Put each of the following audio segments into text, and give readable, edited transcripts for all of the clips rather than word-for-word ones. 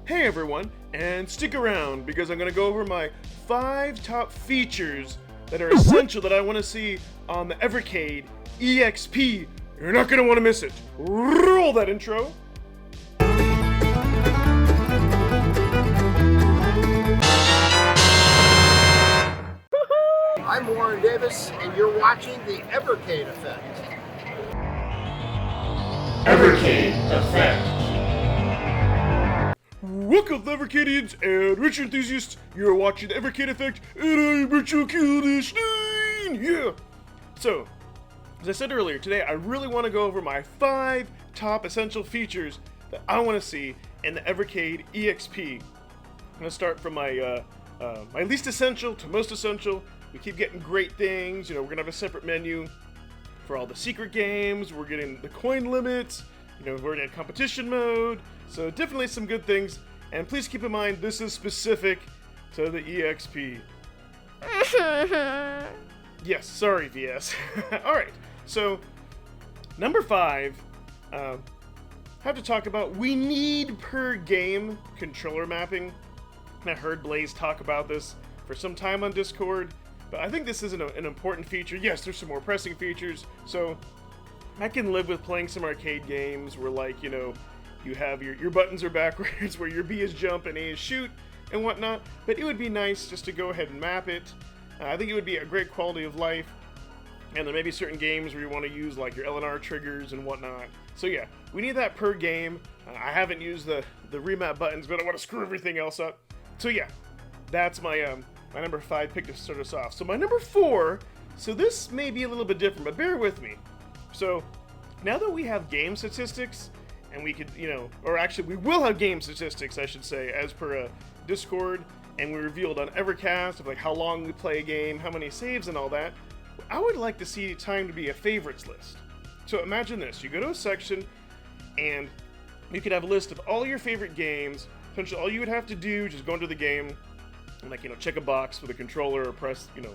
Hey everyone, and stick around because I'm going to go over my 5 top features that are essential that I want to see on the Evercade EXP. You're not going to want to miss it. Roll that intro. I'm Warren Davis, and you're watching the Evercade Effect. Evercade Effect. Welcome, Evercadians and retro enthusiasts. You're watching the Evercade Effect, and I'm Retro Kildishstein. Yeah. So, as I said earlier, today I really want to go over my 5 top essential features that I want to see in the Evercade EXP. I'm going to start from my my least essential to most essential. We keep getting great things. You know, we're going to have a separate menu for all the secret games. We're getting the coin limits. You know, we're in competition mode. So definitely some good things. And please keep in mind, this is specific to the EXP. Yes, sorry, VS. Alright, so number 5, have to talk about, we need per game controller mapping. And I heard Blaze talk about this for some time on Discord, but I think this is an important feature. Yes, there's some more pressing features, so I can live with playing some arcade games where, like, you know, you have your buttons are backwards, where your B is jump and A is shoot and whatnot, but it would be nice just to go ahead and map it. I think it would be a great quality of life, and there may be certain games where you want to use like your LNR triggers and whatnot. So yeah, we need that per game. I haven't used the remap buttons, but I want to screw everything else up. So yeah, that's my my number 5 pick to start us off. So my number 4, so this may be a little bit different, but bear with me. So now that we have game statistics, and we could, you know, or actually we will have game statistics, I should say, as per Discord, and we revealed on Evercast of like how long we play a game, how many saves and all that. I would like to see time to be a favorites list. So imagine this, you go to a section and you could have a list of all your favorite games. Essentially all you would have to do, just go into the game and, like, you know, check a box with a controller or press, you know,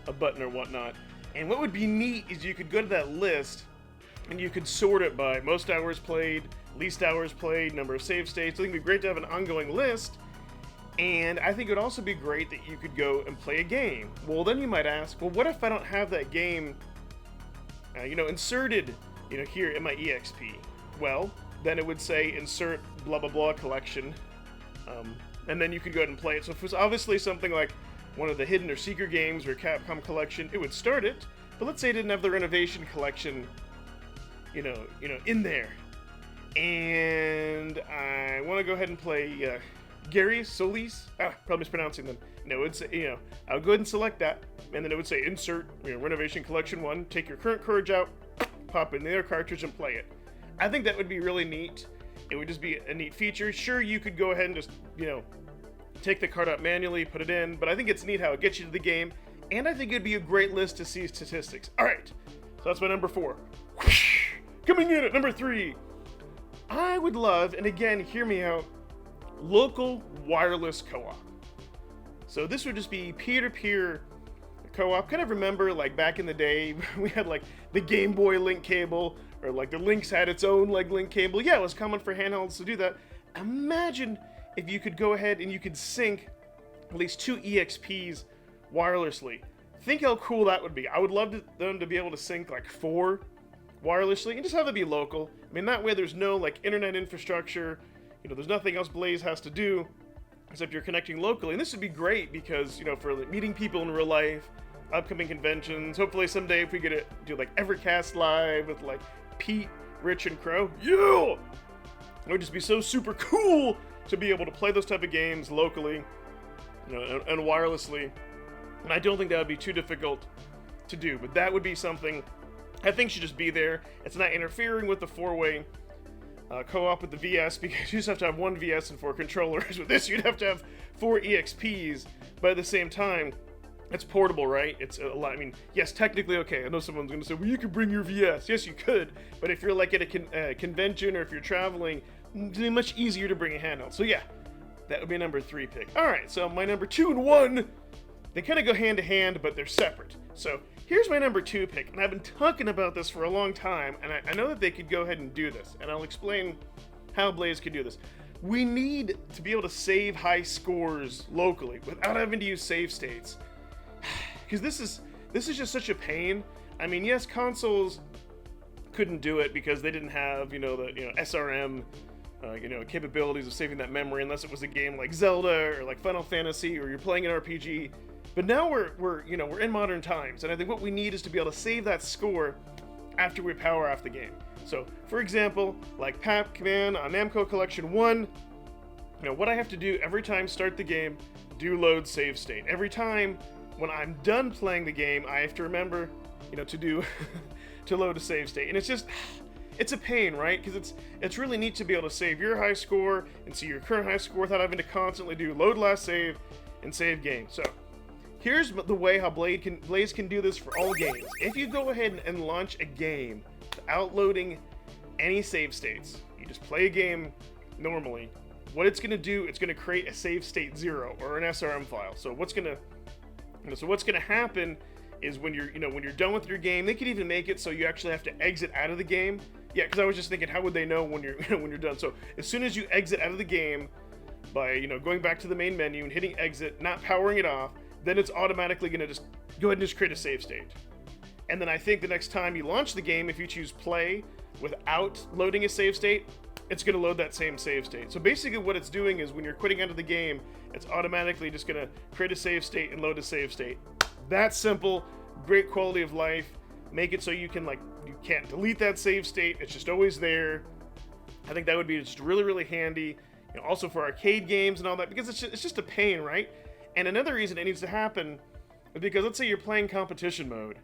a button or whatnot. And what would be neat is you could go to that list and you could sort it by most hours played, least hours played, number of save states. I think it'd be great to have an ongoing list. And I think it would also be great that you could go and play a game. Well, then you might ask, well, what if I don't have that game, you know, inserted, you know, here in my EXP? Well, then it would say insert blah blah blah collection, and then you could go ahead and play it. So if it was obviously something like one of the hidden or secret games or Capcom collection, it would start it. But let's say it didn't have the renovation collection, you know, in there. And I want to go ahead and play Gary Solis. Probably mispronouncing them. No, it's, you know, I would go ahead and select that, and then it would say insert, you know, renovation collection 1. Take your current cartridge out, pop in the other cartridge, and play it. I think that would be really neat. It would just be a neat feature. Sure, you could go ahead and just, you know, take the card out manually, put it in, but I think it's neat how it gets you to the game, and I think it'd be a great list to see statistics. All right, so that's my number 4. Coming in at number 3. I would love, and again, hear me out, local wireless co-op. So this would just be peer-to-peer co-op. Kind of remember, like, back in the day, we had like the Game Boy link cable, or like the Lynx had its own like link cable. Yeah, it was common for handhelds to do that. Imagine if you could go ahead and you could sync at least 2 EXPs wirelessly. Think how cool that would be. I would love them to be able to sync like 4 wirelessly and just have it be local. I mean, that way there's no like internet infrastructure, you know, there's nothing else Blaze has to do except you're connecting locally. And this would be great because, you know, for meeting people in real life, upcoming conventions, hopefully someday if we get to do like Evercast live with like Pete, Rich, and Crow, yeah! It would just be so super cool to be able to play those type of games locally, you know, and wirelessly. And I don't think that would be too difficult to do, but that would be something I think should just be there. It's not interfering with the 4-way co-op with the VS, because you just have to have 1 VS and 4 controllers. With this, you'd have to have 4 EXPs, but at the same time, it's portable, right? It's a lot. I mean, yes, technically, okay. I know someone's going to say, well, you could bring your VS. Yes, you could, but if you're like at a convention or if you're traveling, it'd be much easier to bring a handheld. So yeah, that would be number 3 pick. All right, so my number 2 and 1, they kind of go hand to hand, but they're separate. So here's my number 2 pick, and I've been talking about this for a long time, and I know that they could go ahead and do this, and I'll explain how Blaze could do this. we need to be able to save high scores locally without having to use save states. Because this is just such a pain. I mean, yes, consoles couldn't do it because they didn't have, the SRM, capabilities of saving that memory unless it was a game like Zelda or like Final Fantasy or you're playing an RPG. But now we're in modern times, and I think what we need is to be able to save that score after we power off the game. So, for example, like Pac-Man on Namco Collection 1, what I have to do every time start the game, do load save state. Every time when I'm done playing the game, I have to remember, to do to load a save state. And it's a pain, right? Because it's really neat to be able to save your high score and see your current high score without having to constantly do load last save and save game. So, here's the way how Blaze can do this for all games. If you go ahead and launch a game without loading any save states, you just play a game normally, what it's going to do, it's going to create a save state 0 or an SRM file. So what's going to happen is when you're done with your game, they could even make it so you actually have to exit out of the game. Yeah, because I was just thinking, how would they know when you're when you're done? So as soon as you exit out of the game by going back to the main menu and hitting exit, not powering it off, then it's automatically going to just go ahead and just create a save state. And then I think the next time you launch the game, if you choose play without loading a save state, it's going to load that same save state. So basically what it's doing is when you're quitting out of the game, it's automatically just going to create a save state and load a save state. That's simple, great quality of life. Make it so you can't delete that save state. It's just always there. I think that would be just really, really handy. Also for arcade games and all that, because it's just a pain, right? And another reason it needs to happen is because let's say you're playing competition mode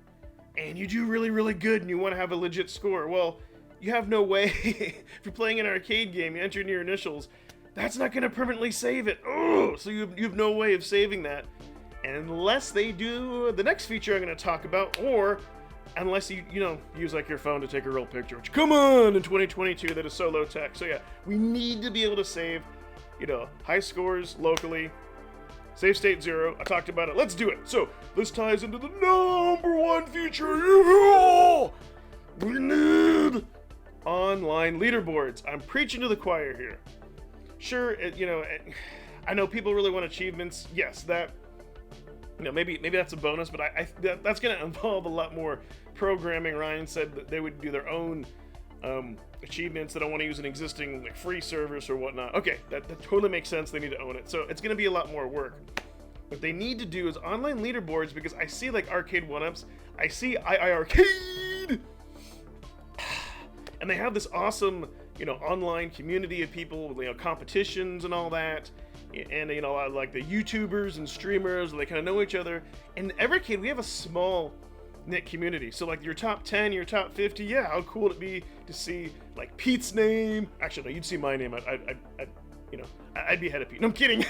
and you do really, really good and you want to have a legit score. Well, you have no way. If you're playing an arcade game, you enter in your initials, that's not going to permanently save it. Oh, so you have no way of saving that unless they do the next feature I'm going to talk about, or unless you use like your phone to take a real picture, which, come on, in 2022, that is so low tech. So yeah, we need to be able to save, high scores locally. Save state 0, I talked about it, let's do it. So, this ties into the number one feature. We need online leaderboards. I'm preaching to the choir here. Sure, I know people really want achievements. Yes, that, maybe that's a bonus, but that's going to involve a lot more programming. Ryan said that they would do their own achievements. They don't want to use an existing free service or whatnot. Okay, that totally makes sense. They need to own it. So it's going to be a lot more work. What they need to do is online leaderboards, because I see like arcade 1-ups. I see iArcade! And they have this awesome, online community of people, competitions and all that. And, like the YouTubers and streamers, they kind of know each other. And Evercade, we have a small knit community. So like your top 10, your top 50, yeah, how cool would it be to see like Pete's name? Actually, no, you'd see my name. I'd be ahead of Pete. No, I'm kidding.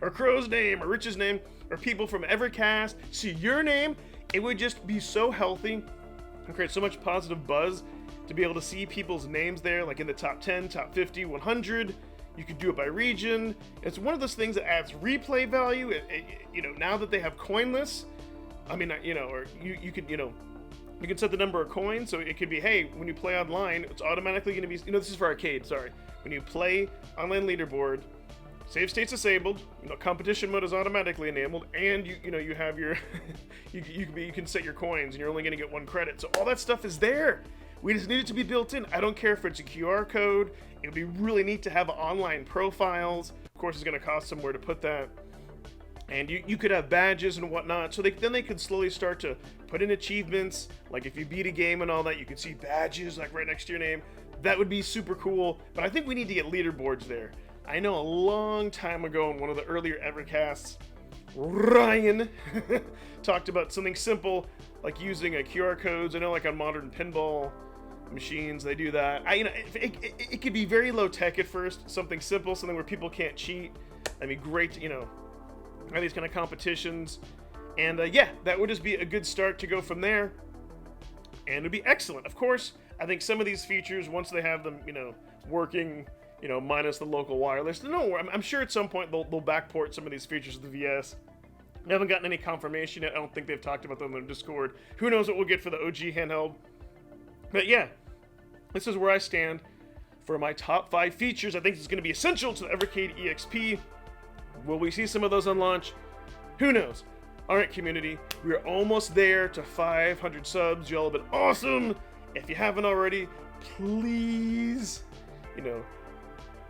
Or Crow's name, or Rich's name, or people from Evercast see your name. It would just be so healthy and create so much positive buzz to be able to see people's names there, like in the top 10, top 50, 100. You could do it by region. It's one of those things that adds replay value. Now that they have coinless, or you can set the number of coins, so it could be, hey, when you play online, it's automatically going to be, this is for arcade, sorry. When you play online leaderboard, save state's disabled, competition mode is automatically enabled, and you have your, you can set your coins, and you're only going to get 1 credit. So all that stuff is there. We just need it to be built in. I don't care if it's a QR code. It would be really neat to have online profiles. Of course, it's going to cost somewhere to put that. And you could have badges and whatnot, so then they could slowly start to put in achievements. Like if you beat a game and all that, you could see badges like right next to your name. That would be super cool, but I think we need to get leaderboards there. I know a long time ago in one of the earlier Evercasts, Ryan talked about something simple like using QR codes. I know like on modern pinball machines they do that. It could be very low tech at first, something simple, something where people can't cheat. That'd be great, have these kind of competitions, and that would just be a good start to go from there, and it'd be excellent. Of course, I think some of these features, once they have them, working, minus the local wireless, I'm sure at some point they'll backport some of these features to the VS. I haven't gotten any confirmation yet. I don't think they've talked about them in Discord. Who knows what we'll get for the OG handheld? But yeah, this is where I stand. for my top 5 features I think is going to be essential to the Evercade EXP. Will we see some of those on launch? Who knows? Alright, community, we are almost there to 500 subs. Y'all have been awesome. If you haven't already, please,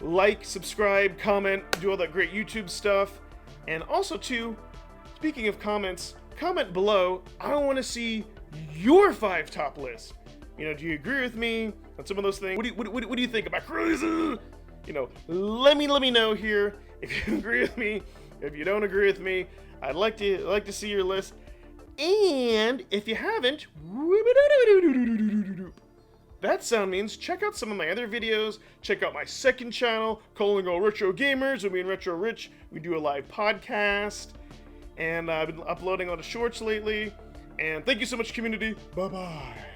like, subscribe, comment, do all that great YouTube stuff. And also, too, speaking of comments, comment below. I want to see your 5 top lists. Do you agree with me on some of those things? What do you think? Am I crazy? Let me know here if you agree with me. If you don't agree with me, I'd like to see your list. And if you haven't, that sound means check out some of my other videos. Check out my second channel, Calling All Retro Gamers, with me and Retro Rich. We do a live podcast, and I've been uploading a lot of shorts lately. And thank you so much, community. Bye-bye.